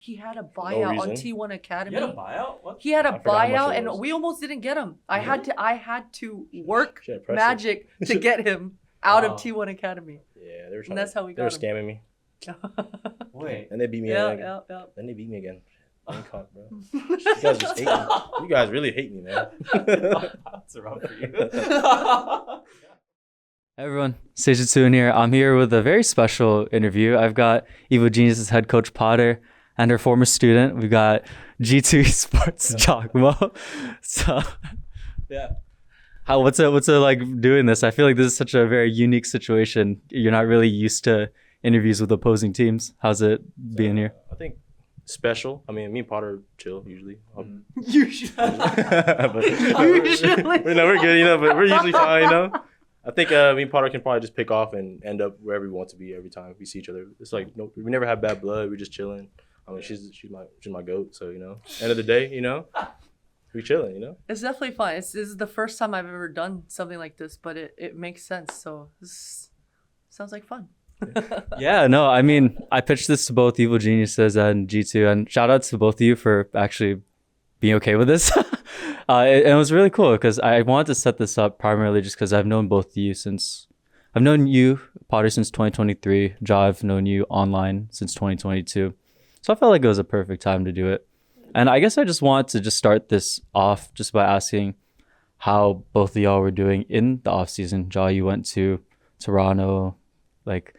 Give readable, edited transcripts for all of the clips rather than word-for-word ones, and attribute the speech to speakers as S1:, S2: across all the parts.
S1: He had a buyout on
S2: reason.
S1: T1 Academy.
S2: He had a buyout? What?
S1: He had a
S2: I forgot how much
S1: buyout,
S2: it
S1: and
S2: was.
S1: we almost didn't get him. I
S2: Really?
S1: had to work
S2: Shit, impressive.
S1: magic to get him out
S2: Wow.
S1: of T1 Academy.
S2: Yeah, they were trying.
S1: And that's how we
S2: They were
S1: got him.
S2: scamming me,
S3: Wait.
S2: and they beat me.
S1: Yeah,
S2: again.
S1: yeah.
S2: Then they beat me again. I'm caught, bro. You guys just hate me. You guys really hate me, man.
S3: That's rough for you.
S4: Hey everyone, Stage 2 in here. I'm here with a very special interview. I've got Evo Genius's head coach Potter and her former student. We've got G2 Sports Jawgemo. So, yeah. What's it like doing this? I feel like this is such a very unique situation. You're not really used to interviews with opposing teams. How's it being here?
S2: I think special. I mean, me and Potter chill usually.
S1: Usually.
S2: But,
S1: Usually.
S2: we're good, you know. But we're usually fine, you know. I think me and Potter can probably just pick off and end up wherever we want to be every time we see each other. It's like we never have bad blood. We're just chilling. I mean, she's my goat. So end of the day, we chilling.
S1: It's definitely fun. This is the first time I've ever done something like this, but it makes sense. So this sounds like fun.
S4: Yeah, no, I mean, I pitched this to both Evil Geniuses and G2, and shout out to both of you for actually being okay with this. It was really cool because I wanted to set this up primarily just because I've known both of you I've known you, Potter, since 2023. Ja, I've known you online since 2022. So I felt like it was a perfect time to do it. And I guess I just wanted to just start this off just by asking how both of y'all were doing in the off season. Ja, you went to Toronto, like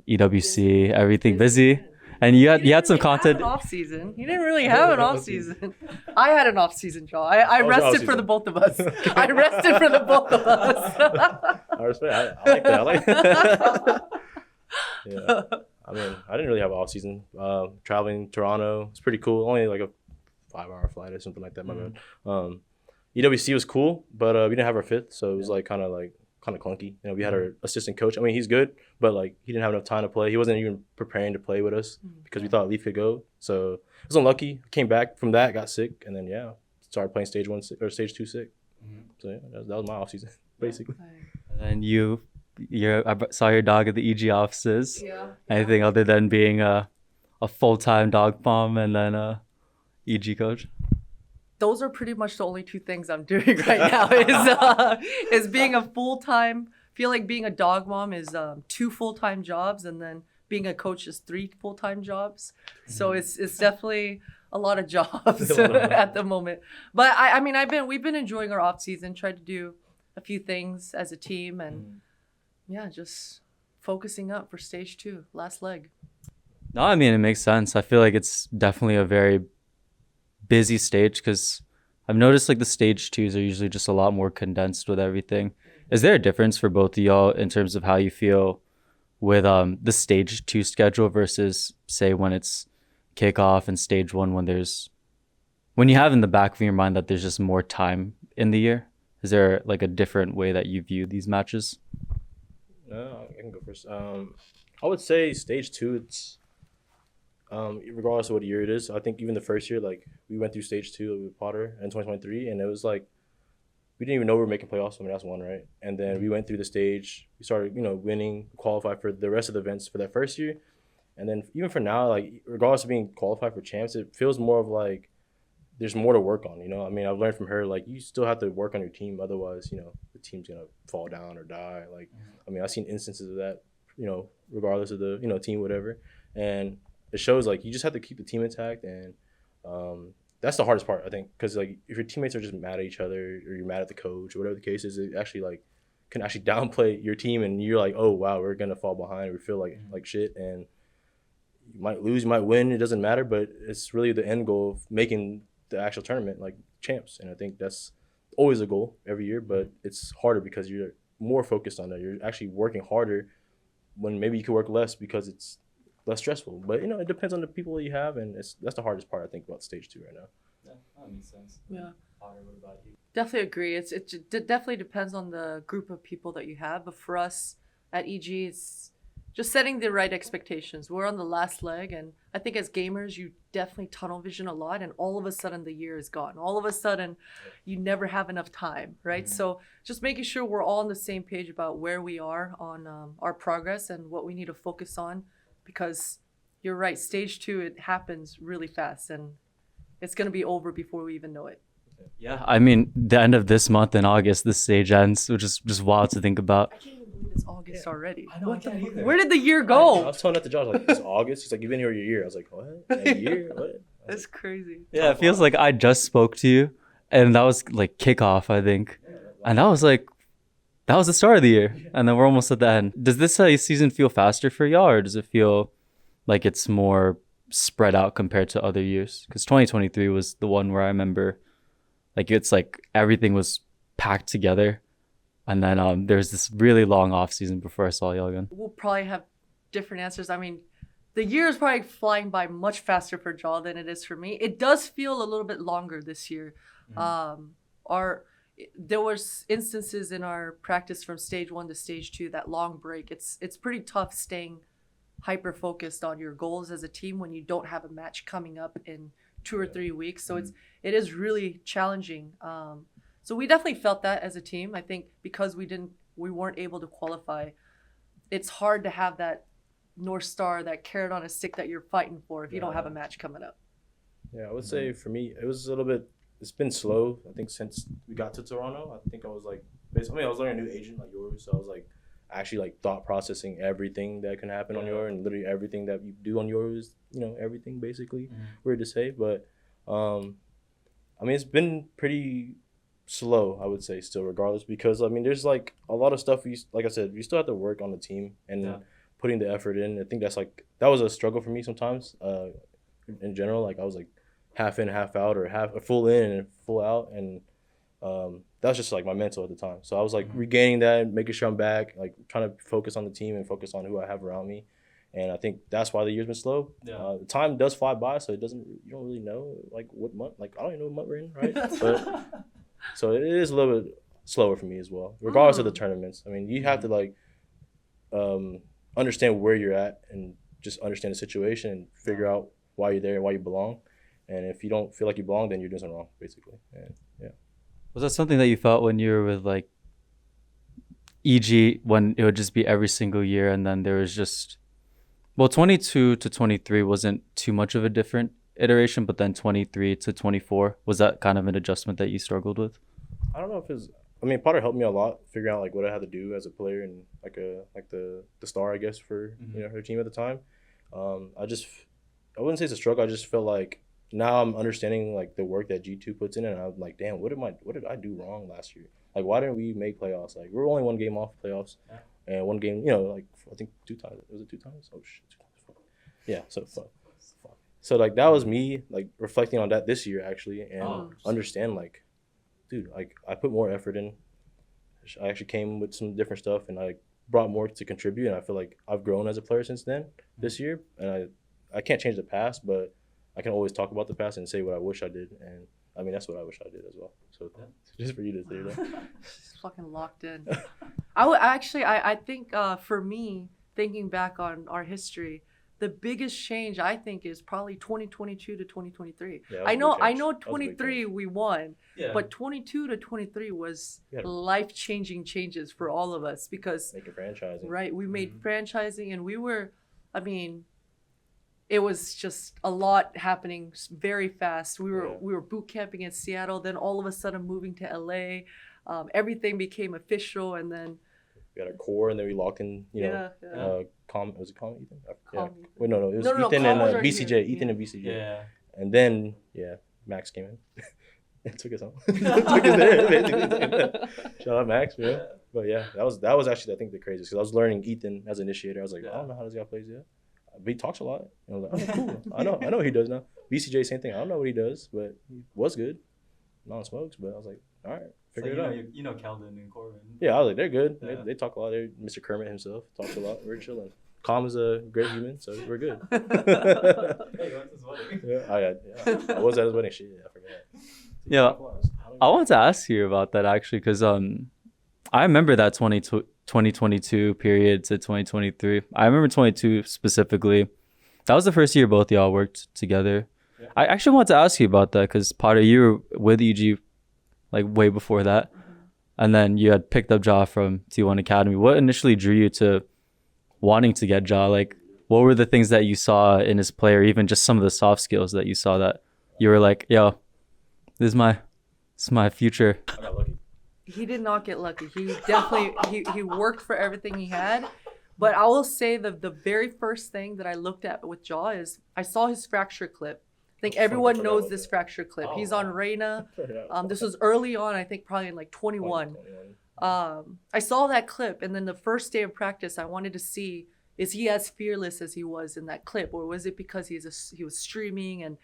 S4: EWC, everything busy. And you had some content.
S1: Off season. You didn't really have an off season. I had an off season, Joe. I rested for the both of us. I rested for the both of us.
S2: I respect. I like that. I like that. Yeah. I mean, I didn't really have an off season. Traveling Toronto, it's pretty cool. Only like a 5-hour flight or something like that. My bad. EWC was cool, but we didn't have our fifth, so it was kind of clunky. We had our assistant coach. I mean, he's good, but he didn't have enough time to play. He wasn't even preparing to play with us because we thought Leaf could go. So it was unlucky. Came back from that, got sick, and then started playing stage 1 or stage 2 sick. So that was my off season basically.
S4: And I saw your dog at the EG offices.
S1: Yeah.
S4: Anything other than being a full-time dog mom and then a EG coach?
S1: Those are pretty much the only two things I'm doing right now is being a full-time. I feel like being a dog mom is 2 full-time jobs, and then being a coach is 3 full-time jobs. So it's definitely a lot of jobs at the moment. But I mean we've been enjoying our off season, tried to do a few things as a team, and just focusing up for stage 2, last leg.
S4: No, I mean, it makes sense. I feel like it's definitely a very busy stage because I've noticed the stage 2s are usually just a lot more condensed with everything. Is there a difference for both of y'all in terms of how you feel with the stage 2 schedule versus say when it's kickoff and stage 1 when you have in the back of your mind that there's just more time in the year? Is there a different way that you view these matches?
S2: No, I can go first. I would say stage 2, it's regardless of what year it is. I think even the first year, we went through stage 2 with Potter in 2023, and it was we didn't even know we were making playoffs. I mean, that's one, right? And then we went through the stage. We started, winning, qualified for the rest of the events for that first year. And then even for now, regardless of being qualified for champs, it feels more of there's more to work on, I mean, I've learned from her, you still have to work on your team. Otherwise, the team's going to fall down or die. I mean, I've seen instances of that, regardless of the, team, whatever. And it shows, you just have to keep the team intact. And that's the hardest part, I think. Because, if your teammates are just mad at each other or you're mad at the coach or whatever the case is, it actually, can actually downplay your team. And you're like, oh, wow, we're going to fall behind. We feel like shit. And you might lose, you might win. It doesn't matter. But it's really the end goal of making the actual tournament champs, and I think that's always a goal every year, but it's harder because you're more focused on that. You're actually working harder when maybe you could work less because it's less stressful. But it depends on the people that you have, and that's the hardest part I think about stage 2 right now.
S4: Yeah, that makes sense.
S1: Yeah.
S4: Potter, what about you?
S1: Definitely agree. It definitely depends on the group of people that you have, but for us at EG, it's just setting the right expectations. We're on the last leg, and I think as gamers, you definitely tunnel vision a lot, and all of a sudden the year is gone. All of a sudden, you never have enough time, right? So just making sure we're all on the same page about where we are on our progress and what we need to focus on, because you're right. Stage 2, it happens really fast, and it's gonna be over before we even know it.
S4: Yeah, I mean, the end of this month in August, this stage ends, which is just wild to think about.
S1: I can't even believe it's August already.
S3: I know, I can't either.
S1: Where did the year
S2: I
S1: go?
S2: was telling that to Josh, like, it's August. He's like, you've been here a year. I was like, what? A year? What?
S1: That's crazy.
S4: Yeah, it feels like I just spoke to you, and that was like kickoff, I think. And that was the start of the year, and then we're almost at the end. Does this season feel faster for y'all, or does it feel like it's more spread out compared to other years? Because 2023 was the one where I remember, like, it's like everything was packed together, and then there's this really long off season before I saw y'all again.
S1: We'll probably have different answers. I mean, the year is probably flying by much faster for Jaw than it is for me. It does feel a little bit longer this year. There was instances in our practice from stage 1 to stage 2, that long break. It's pretty tough staying hyper focused on your goals as a team when you don't have a match coming up in 2 or 3 weeks. So it is really challenging. So we definitely felt that as a team. I think because we weren't able to qualify, it's hard to have that North Star, that carrot on a stick that you're fighting for if you don't have a match coming up.
S2: Yeah, I would say for me, it was a little bit. It's been slow. I think since we got to Toronto, I think I was like, basically, I was learning a new agent like yours, so I was like, actually like thought processing everything that can happen on yours, and literally everything that you do on yours. You know, everything basically. Weird to say, but I mean, it's been pretty slow, I would say, still, regardless, because I mean, there's like a lot of stuff. Like I said, we still have to work on the team and putting the effort in. I think that was a struggle for me sometimes. In general, like I was like half in, half out, or half a full in and full out, and that was just like my mental at the time. So I was like regaining that, making sure I'm back, like trying to focus on the team and focus on who I have around me. And I think that's why the year's been slow. The time does fly by, so you don't really know like what month. Like I don't even know what month we're in, right? But so it is a little bit slower for me as well, regardless of the tournaments. I mean, you have to like understand where you're at and just understand the situation and figure out why you're there and why you belong. And if you don't feel like you belong, then you're doing something wrong, basically. And yeah.
S4: Was that something that you felt when you were with like EG, when it would just be every single year, and then there was just, well, 22 to 23 wasn't too much of a different iteration, but then 23 to 24, was that kind of an adjustment that you struggled with? I
S2: don't know if it's, I mean, Potter helped me a lot figuring out like what I had to do as a player and like the star, I guess, for you know, her team at the time. I wouldn't say it's a struggle. I just felt like now I'm understanding like the work that G2 puts in, and I'm like, damn, what did I do wrong last year? Like, why didn't we make playoffs? Like, we're only one game off playoffs, and one game, you know, like I think 2 times. Was it 2 times? Oh shit, 2 times. Fuck. Yeah, so fuck. So like that was me like reflecting on that this year actually, and understand like, dude, like I put more effort in. I actually came with some different stuff, and I brought more to contribute, and I feel like I've grown as a player since then this year, and I can't change the past, but I can always talk about the past and say what I wish I did, and I mean that's what I wish I did as well. So just for you to say that.
S1: She's fucking locked in. I think for me, thinking back on our history, the biggest change I think is probably 2022 to 2023. Yeah, I know 23 we won, but 22 to 23 was life-changing changes for all of us because
S2: making franchising.
S1: Right, we made franchising, and we were, I mean, it was just a lot happening very fast. We were boot camping in Seattle, then all of a sudden moving to LA. Everything became official, and then
S2: we had our core, and then we locked in, you know, was it Ethan?
S1: Ethan.
S2: Wait, no, it was Ethan and BCJ. Ethan and BCJ. Yeah. And then, Max came in and took us home. Took us there, basically. Shout out Max, yeah. But yeah, that was actually, I think, the craziest, because I was learning Ethan as an initiator. I was like, I don't know how this guy plays yet. But he talks a lot. And I was like, oh, cool. I know what he does now. BCJ, same thing. I don't know what he does, but he was good. Non-smokes, but I was like, all right, figure it out.
S3: You know Keldon and Corbin.
S2: Yeah, I was like, they're good. Yeah. They talk a lot. Mr. Kermit himself talks a lot. We're chilling. Calm is a great human, so we're good.
S3: Hey, you went to his wedding.
S2: I was at his wedding. Shit, I forgot.
S4: Yeah, I wanted to ask you about that actually, because I remember that 2022 period to 2023. I remember 22 specifically. That was the first year both y'all worked together. Yeah. I actually wanted to ask you about that because Potter, you were with EG like way before that. And then you had picked up Ja from T1 Academy. What initially drew you to wanting to get Ja? Like, what were the things that you saw in his play, or even just some of the soft skills that you saw that you were like, yo, this is my future?
S2: I got lucky.
S1: He did not get lucky. He definitely he worked for everything he had. But I will say the very first thing that I looked at with Jaw is I saw his fracture clip. I think everyone knows this fracture clip. He's on Reina. This was early on, I think probably in like 21. I saw that clip, and then the first day of practice, I wanted to see, is he as fearless as he was in that clip, or was it because he was streaming and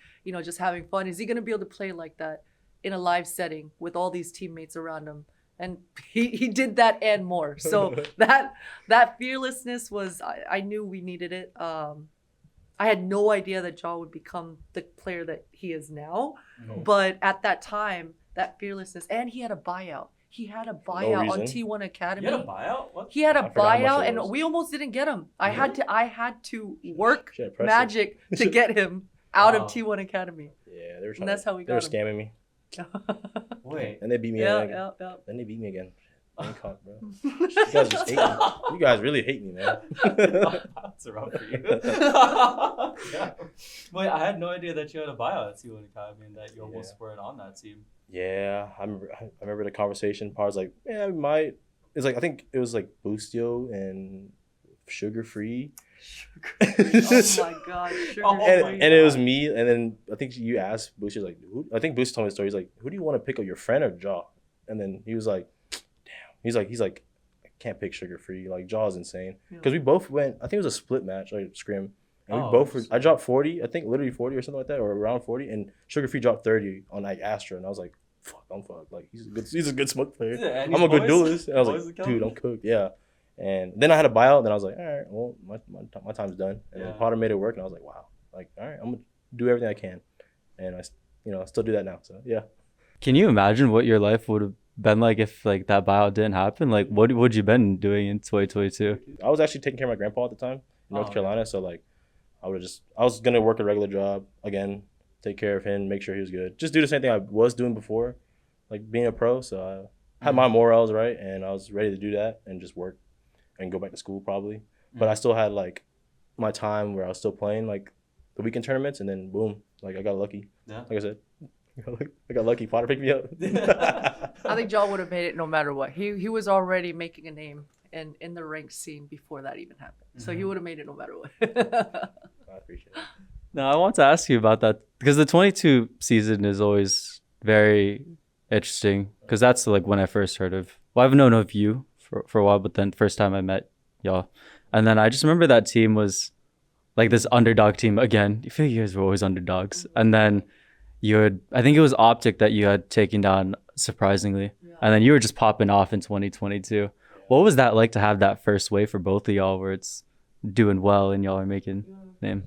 S1: just having fun? Is he going to be able to play like that in a live setting with all these teammates around him? And he did that and more. So that fearlessness was, I knew we needed it. I had no idea that Jaw would become the player that he is now. No. But at that time, that fearlessness, and he had a buyout. He had a buyout on T1 Academy.
S3: He had a buyout? What?
S1: He had a buyout, and we almost didn't get him. I had to work magic to get him out of T1 Academy.
S2: Yeah, they were
S1: and that's how we got him.
S2: They were scamming me.
S3: Wait.
S2: And they beat me again. Then they beat me again. Bangkok, bro. You guys just hate me. You guys really hate me, man.
S3: That's rough for you. Yeah. Wait, I had no idea that you had a buyout at T1 Academy and that you almost weren't on that team.
S2: Yeah, I remember the conversation. Part was like, yeah, we might. It's like, I think it was like Boostio and Sugar Free.
S1: Oh my god,
S2: and it was me, and then I think you asked Boost, like, I think Boost told me the story. He's like, who do you want to pick up, your friend or Jaw? And then he was like, damn. He's like, I can't pick Sugar Free. Like, Jaw's insane. Because we both went, I think it was a split match, like scrim. And we both were, I dropped 40, I think literally 40 or something like that, or around 40, and Sugar Free dropped 30 on like Astra, and I was like, fuck, I'm fucked. Like, he's a good smoke player. Yeah, I'm a good duelist. And I was like, dude, I'm cooked. Yeah. And then I had a buyout, and then I was like, all right, well, my time's done. And then Potter made it work, and I was like, wow. Like, all right, I'm going to do everything I can. And I still do that now. So, yeah.
S4: Can you imagine what your life would have been like if like that buyout didn't happen? Like, what would you been doing in 2022?
S2: I was actually taking care of my grandpa at the time in North Carolina. So, like, I was going to work a regular job again, take care of him, make sure he was good. Just do the same thing I was doing before, like being a pro. So, I had my morals right, and I was ready to do that and just work and go back to school probably. But I still had like my time where I was still playing like the weekend tournaments, and then boom, like I got lucky. Yeah. Like I said, I got lucky. Potter picked me up.
S1: I think Jaw would have made it no matter what. He was already making a name in the ranked scene before that even happened. So he would have made it no matter what.
S2: I appreciate it.
S4: Now I want to ask you about that, because the 22 season is always very interesting, because that's like when I first heard of, well, I've known of you for a while, but then first time I met y'all, and then I just remember that team was like this underdog team again. You feel you guys were always underdogs, and then I think it was Optic that you had taken down surprisingly, and then you were just popping off in 2022. What was that like to have that first wave for both of y'all, where it's doing well and y'all are making name?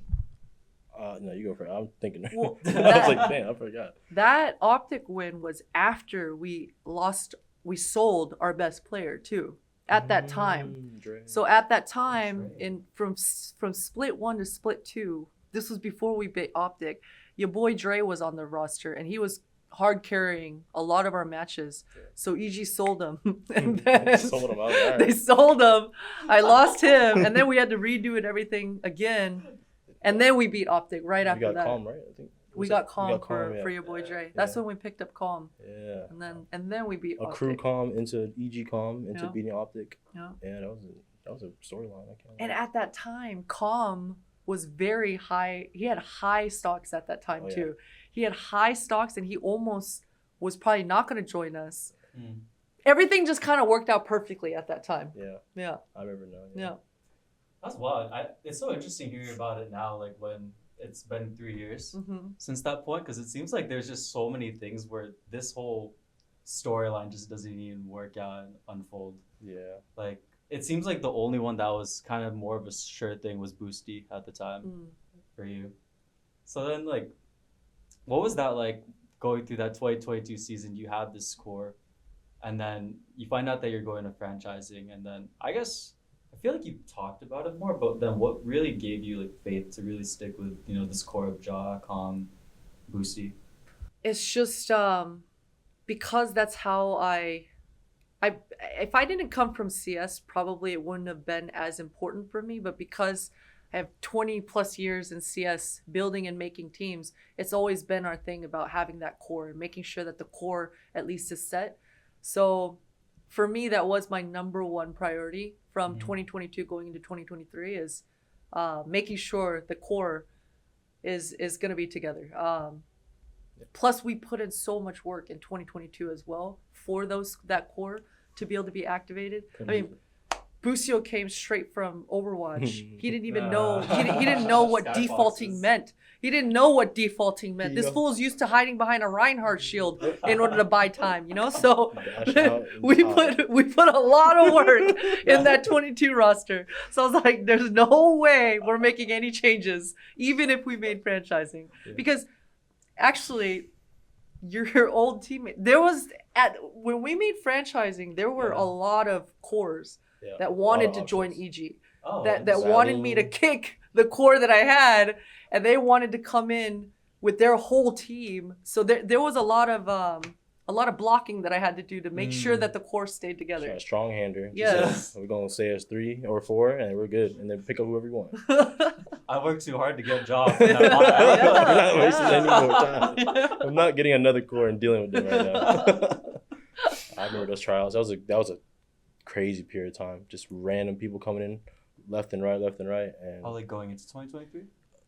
S2: No, you go for it. I'm thinking.
S1: Well,
S2: I was like, damn, I forgot.
S1: That Optic win was after we sold our best player too at that time.
S2: Dre.
S1: So at that time, from split 1 to split 2, this was before we beat Optic. Your boy Dre was on the roster, and he was hard carrying a lot of our matches. So EG sold him, and then they sold him. I lost him, and then we had to redo it everything again, and then we beat Optic right after that.
S2: Calm, right? I think.
S1: We got Calm for your boy Dre. That's when we picked up Calm.
S2: Yeah.
S1: And then we beat Optic.
S2: Crew Calm into EG Calm into beating Optic.
S1: Yeah.
S2: Yeah, that was a storyline.
S1: And at that time, Calm was very high. He had high stocks at that time too. He had high stocks, and he almost was probably not going to join us. Everything just kind of worked out perfectly at that time. Yeah.
S2: I remember now.
S1: Yeah.
S3: That's wild. It's so interesting hearing about it now, like when it's been 3 years since that point, because it seems like there's just so many things where this whole storyline just doesn't even work out and unfold.
S2: Yeah.
S3: Like, it seems like the only one that was kind of more of a sure thing was Boosty at the time for you. So then, like, what was that like going through that 2022 season? You had this score, and then you find out that you're going to franchising, and then I guess I feel like you talked about it more, but then what really gave you like faith to really stick with, this core of Jaw, Calm, Boosty?
S1: It's just because that's how if I didn't come from CS, probably it wouldn't have been as important for me. But because I have 20 plus years in CS building and making teams. It's always been our thing about having that core and making sure that the core at least is set. So for me, that was my number one priority from 2022 going into 2023 is making sure the core is going to be together. Plus, we put in so much work in 2022 as well for that core to be able to be activated. I mean, Busio came straight from Overwatch. He didn't even know. He didn't know what defaulting meant. He didn't know what defaulting meant. This fool's used to hiding behind a Reinhardt shield in order to buy time. So we put a lot of work in that 22 roster. So I was like, there's no way we're making any changes, even if we made franchising, because actually, your old teammate. There was when we made franchising, there were a lot of cores that wanted to join EG, that wanted me to kick the core that I had, and they wanted to come in with their whole team. So there was a lot of blocking that I had to do to make sure that the core stayed together.
S2: Yeah, strong hander.
S1: Yes.
S2: We're gonna say as 3 or 4, and we're good, and then pick up whoever you want.
S3: I worked too hard to get a job.
S2: We're not wasting any more time. I'm not getting another core and dealing with them right now. I remember those trials. That was a crazy period of time. Just random people coming in, left and right, and
S3: Oh, like going into 2023?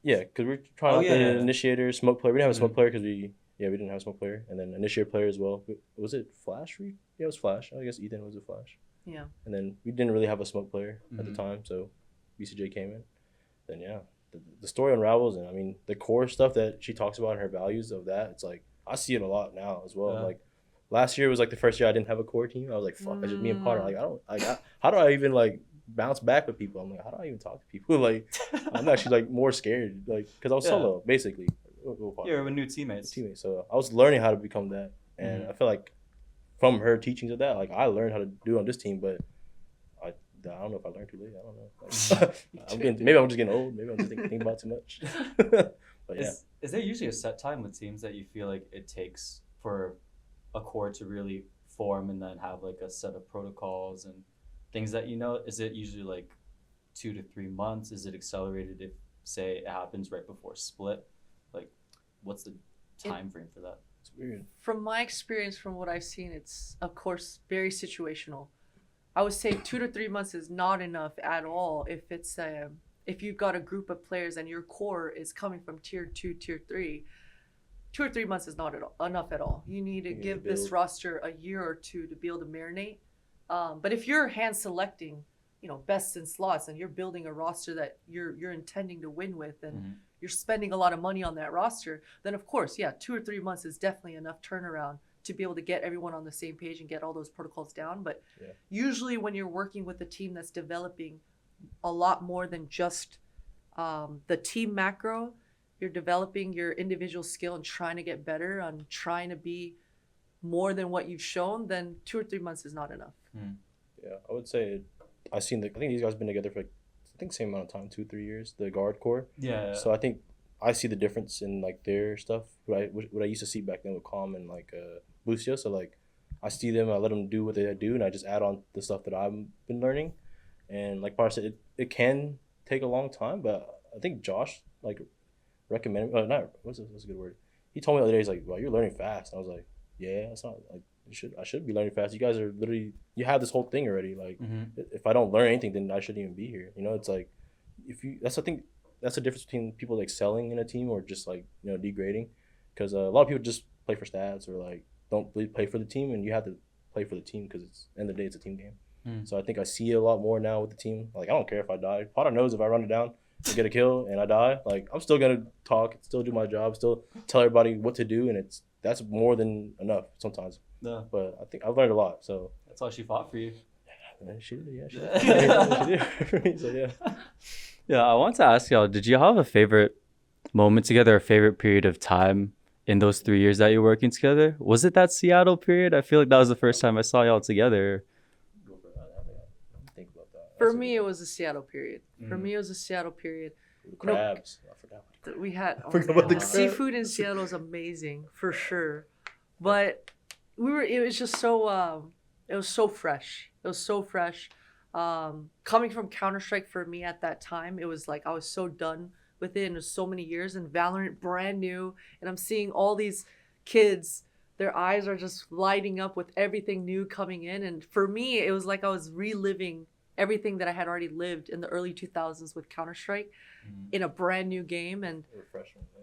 S2: yeah, because we're trying out the initiator, smoke player. We didn't have a smoke player because we didn't have a smoke player, and then initiator player as well. Was it Flash? Yeah, it was Flash. I guess Ethan was a Flash.
S1: Yeah.
S2: And then we didn't really have a smoke player at the time, so VCJ came in. Then the story unravels, and I mean the core stuff that she talks about and her values of that. It's like I see it a lot now as well.
S3: Yeah.
S2: Like last year was like the first year I didn't have a core team. I was like, fuck, I just me and Potter. How do I even like bounce back with people? I'm like, how do I even talk to people? Like I'm actually like more scared, like because I was solo basically.
S3: You're with new teammates.
S2: So I was learning how to become that, and I feel like from her teachings of that, like I learned how to do it on this team, but I don't know if I learned too late. I don't know. Like, maybe I'm just getting old. Maybe I'm just thinking about too much. But
S3: Is there usually a set time with teams that you feel like it takes for a core to really form and then have like a set of protocols and things that is it usually like 2 to 3 months? Is it accelerated if say it happens right before split? Like what's the time frame for that?
S2: It's weird.
S1: From my experience, from what I've seen, it's of course very situational. I would say 2 to 3 months is not enough at all if you've got a group of players and your core is coming from tier 2, tier 3. 2 or 3 months is not enough at all. You need to give this roster a year or two to be able to marinate. But if you're hand selecting, best in slots, and you're building a roster that you're intending to win with, and you're spending a lot of money on that roster, then of course, 2 or 3 months is definitely enough turnaround to be able to get everyone on the same page and get all those protocols down. But usually when you're working with a team that's developing a lot more than just the team macro, you're developing your individual skill and trying to get better on trying to be more than what you've shown, then 2 or 3 months is not enough.
S2: Yeah, I would say I think these guys have been together for same amount of time, 2-3 years, the guard core.
S3: Yeah.
S2: So I think I see the difference in like their stuff. What I used to see back then with Calm and like Lucio. So like I see them, I let them do what they do, and I just add on the stuff that I've been learning. And like Potter said, it can take a long time, but I think Josh like recommended. What's a good word? He told me the other day, he's like, "Well, you're learning fast." And I was like, "Yeah, it's not like I should be learning fast. You guys are literally you have this whole thing already. Like if I don't learn anything, then I shouldn't even be here. It's like that's the difference between people excelling in a team or just like degrading, because a lot of people just play for stats or like don't play for the team, and you have to play for the team because it's end of the day it's a team game. So I think I see it a lot more now with the team. Like I don't care if I die. Potter knows if I run it down and get a kill and I die, like I'm still gonna talk, still do my job, still tell everybody what to do, and that's more than enough sometimes.
S3: Yeah.
S2: But I think I've learned a lot. So
S3: that's why she fought for you.
S2: She did. She did for me. So yeah.
S4: Yeah, I want to ask y'all, did you have a favorite moment together, a favorite period of time in those 3 years that you're working together? Was it that Seattle period? I feel like that was the first time I saw y'all together.
S1: For me, it was the Seattle period. The
S2: crabs. I forgot.
S1: We had
S2: forgot about the crabs.
S1: Seafood in Seattle is amazing for sure, but it was just so it was so fresh. Coming from Counter-Strike for me at that time, it was like I was so done with it, and it was so many years, and Valorant brand new, and I'm seeing all these kids, their eyes are just lighting up with everything new coming in, and for me it was like I was reliving everything that I had already lived in the early 2000s with Counter-Strike in a brand new game, and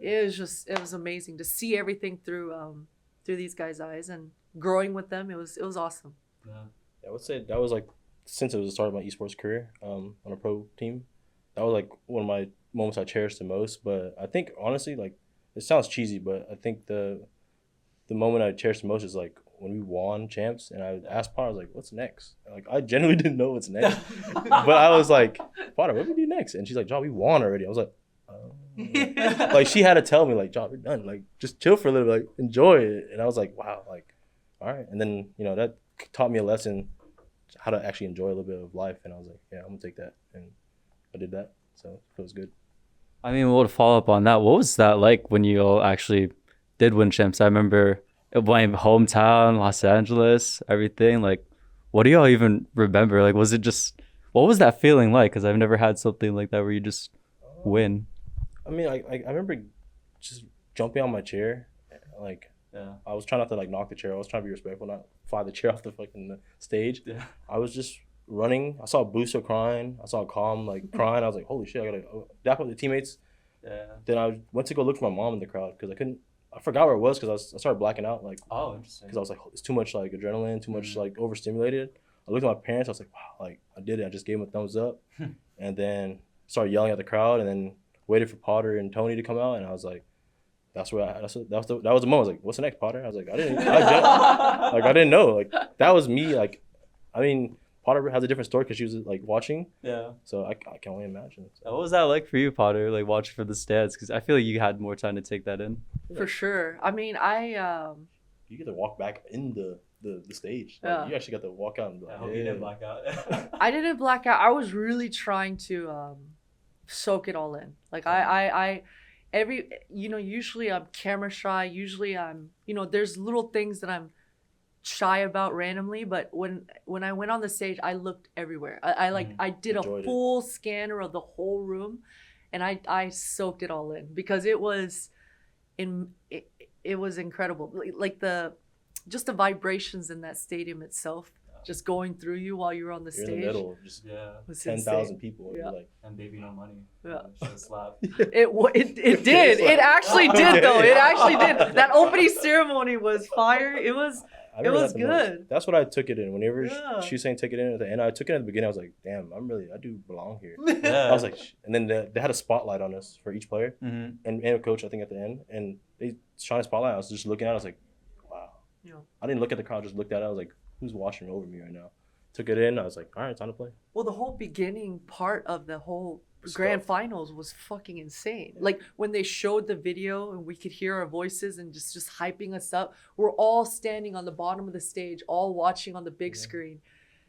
S1: it was amazing to see everything through these guys' eyes and growing with them. It was awesome.
S2: I would say that was like, since it was the start of my esports career on a pro team, that was like one of my moments I cherished the most. But I think honestly, like, it sounds cheesy, but I think the moment I cherished the most is like when we won champs, and I asked Potter, I was like, what's next? Like, I genuinely didn't know what's next. But I was like, Potter, what do we do next? And she's like, Jaw, we won already. I was like, oh. Like, she had to tell me, like, Jaw, we're done. Like, just chill for a little bit, like, enjoy it. And I was like, wow, like, all right. And then, you know, that taught me a lesson, how to actually enjoy a little bit of life. And I was like, yeah, I'm gonna take that. And I did that. So it feels good.
S4: I mean, well, to follow up on that, what was that like when you all actually did win champs? I remember my hometown, Los Angeles, everything. Like, what do y'all even remember? Like, was it just, what was that feeling like? Because I've never had something like that where you just win.
S2: I mean, I remember just jumping on my chair. Like, I was trying not to, like, knock the chair. I was trying to be respectful, not fly the chair off the fucking stage. Yeah. I was just running. I saw Booster crying. I saw Calm, like, crying. I was like, holy shit, I gotta dap up the teammates. Yeah. Then I went to go look for my mom in the crowd because I forgot where it was because I started blacking out. Like, oh, interesting. Because I was like, it's too much, like, adrenaline, too much, like, overstimulated. I looked at my parents. I was like, wow, like, I did it. I just gave them a thumbs up. And then started yelling at the crowd, and then waited for Potter and Tony to come out. And I was like, that was the moment. I was like, what's the next, Potter? I was like, I didn't know. Like, that was me. Like, I mean, Potter has a different story because she was, like, watching. Yeah. So I can only imagine. So.
S4: What was that like for you, Potter? Like, watching from the stands? Because I feel like you had more time to take that in.
S1: For sure. I mean,
S2: you get to walk back in the stage. Like, you actually got to walk out and be like, I hope you didn't black out.
S1: I didn't black out. I was really trying to soak it all in. Like, usually I'm camera shy. Usually I'm, there's little things that I'm shy about randomly, but when I went on the stage, I looked everywhere. I did a full scanner of the whole room, and I soaked it all in because it was incredible. Like the vibrations in that stadium itself, just going through you while you were on the stage. In the middle,
S2: just 10,000 people. Yeah. Like,
S3: and baby, no money. Yeah. Slap.
S1: It did. It actually did though. It actually did. That opening ceremony was fire. It was good.
S2: That's what I took it in. Whenever she was saying take it in at the end, I took it at the beginning. I was like, damn, I do belong here. Yeah. I was like, and then they had a spotlight on us for each player, and a coach, I think, at the end, and they shine a spotlight. I was just looking at it. I was like, wow. Yeah. I didn't look at the crowd. Just looked at it. I was like, who's watching over me right now? Took it in. I was like, all right, time to play.
S1: Well, the whole beginning part of the whole grand finals was fucking insane. Yeah. Like, when they showed the video and we could hear our voices and just hyping us up, we're all standing on the bottom of the stage, all watching on the big screen.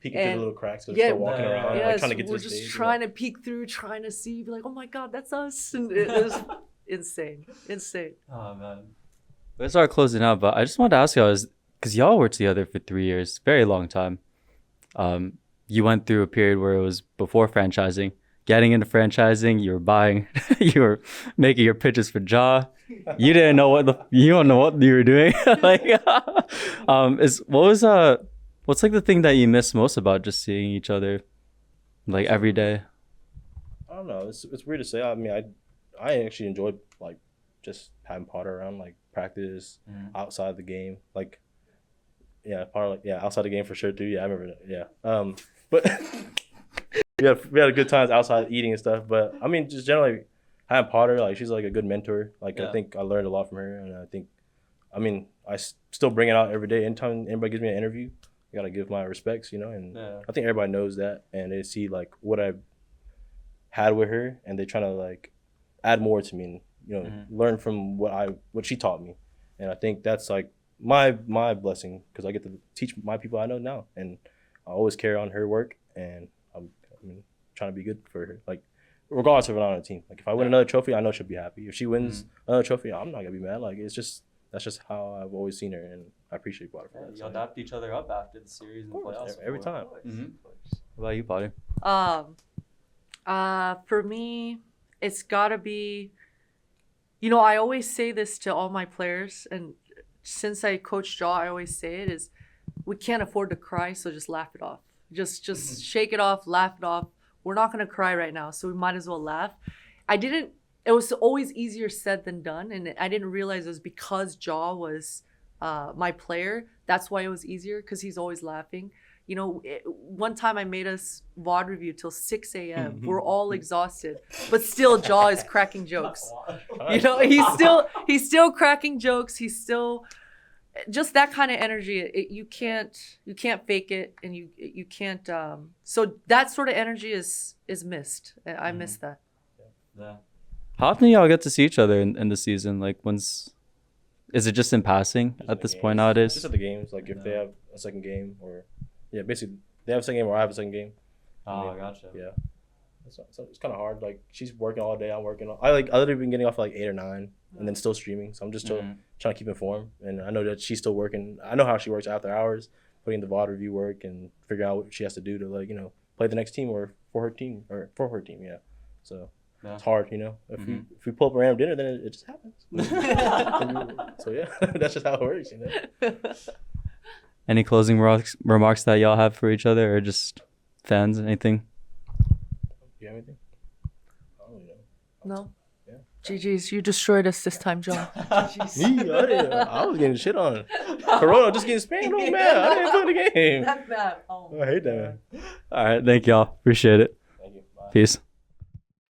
S2: Peeking through the little cracks because they're still walking around, like, trying to get to the stage. We're just
S1: trying to peek through, trying to see, be like, oh my God, that's us. And it was insane.
S3: Oh, man.
S4: Let's start closing out, but I just wanted to ask y'all, because y'all were together for 3 years, very long time. You went through a period where it was before franchising. Getting into franchising, you were buying, you were making your pitches for Jaw. You didn't know you don't know what you were doing. Like, what's like the thing that you miss most about just seeing each other, like, every day?
S2: I don't know. It's weird to say. I mean, I actually enjoyed, like, just having Potter around, like, practice outside the game, like. Yeah, outside the game for sure too. Yeah, I remember that. Yeah. But we had a good times outside eating and stuff. But I mean, just generally having Potter, like, she's like a good mentor. Like, I think I learned a lot from her, and I still bring it out every day. Anytime anybody gives me an interview, I gotta give my respects, And I think everybody knows that, and they see, like, what I've had with her, and they trying to, like, add more to me, and learn from what she taught me, and I think that's, like, my blessing, because I get to teach my people I know now, and I always carry on her work, and I'm trying to be good for her, like, regardless of if I'm on a team. Like, if I win another trophy, I know she'll be happy. If she wins another trophy, I'm not gonna be mad. Like, that's just how I've always seen her, and I appreciate Potter for that.
S3: Y'all dapped each other up after the series and the playoffs
S2: every time.
S4: What about you, Potter?
S1: For me, it's gotta be. You know, I always say this to all my players, and since I coach Jaw, I always say it is, we can't afford to cry, so just laugh it off. Just shake it off, laugh it off. We're not gonna cry right now, so we might as well laugh. It was always easier said than done, and I didn't realize it was because Jaw was my player. That's why it was easier, because he's always laughing. You know, one time I made us VOD review till 6 a.m. We're all exhausted, but still Jaw is cracking jokes. You know, he's still cracking jokes. He's still just that kind of energy. You can't fake it, and you can't. So that sort of energy is missed. I miss that.
S3: Yeah.
S4: How often do y'all get to see each other in the season? Like, is it just in passing
S2: Just
S4: at
S2: the
S4: this
S2: games.
S4: point nowadays?
S2: Just at the games, like if they have a second game, or basically they have a second game or I have a second game.
S3: Oh, gotcha.
S2: Yeah, it's kind of hard. Like she's working all day, I'm working. I literally been getting off at like 8 or 9, and then still streaming. So I'm just trying to keep informed, and I know that she's still working. I know how she works after hours, putting the VOD review work and figuring out what she has to do to, like, play the next team or for her team. Yeah, so.
S3: Yeah.
S2: It's hard, If we pull up a random dinner, then it just happens. So yeah, that's just how it works,
S4: Any closing remarks that y'all have for each other, or just fans? Anything?
S2: Do you have anything? I don't really know.
S1: No.
S2: Yeah.
S1: GG's, you destroyed us this time, John. GG's.
S2: Me? I was getting shit on. Corona just getting spammed. Oh man, I didn't play the game.
S1: That's bad. Oh,
S2: I hate that, man.
S4: All right, thank y'all. Appreciate it.
S2: Thank you. Bye.
S4: Peace.